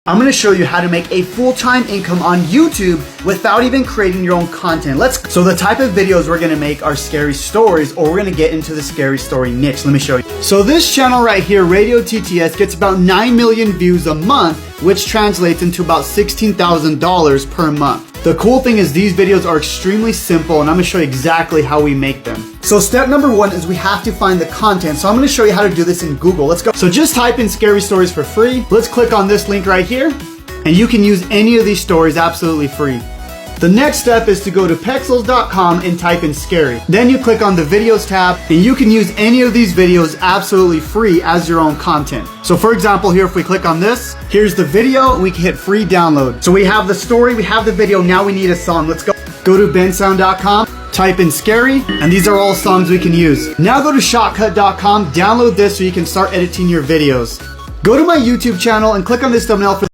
I'm going to show you how to make a full-time income on YouTube without even creating your own content. So the type of videos we're going to make are scary stories, or we're going to get into the scary story niche. Let me show you. So this channel right here, Radio TTS, gets about 9 million views a month, which translates into about $16,000 per month. The cool thing is these videos are extremely simple, and I'm going to show you exactly how we make them. So step number one is we have to find the content. So I'm going to show you how to do this in Google. Let's go. So just type in scary stories for free. Let's click on this link right here, and you can use any of these stories absolutely free. The next step is to go to pexels.com and type in scary. Then you click on the videos tab, and you can use any of these videos absolutely free as your own content. So for example, here if we click on this, here's the video, and we can hit free download. So we have the story, we have the video, now we need a song. Let's go. Go to bensound.com, type in scary, and these are all songs we can use. Now go to shotcut.com, download this so you can start editing your videos. Go to my YouTube channel and click on this thumbnail for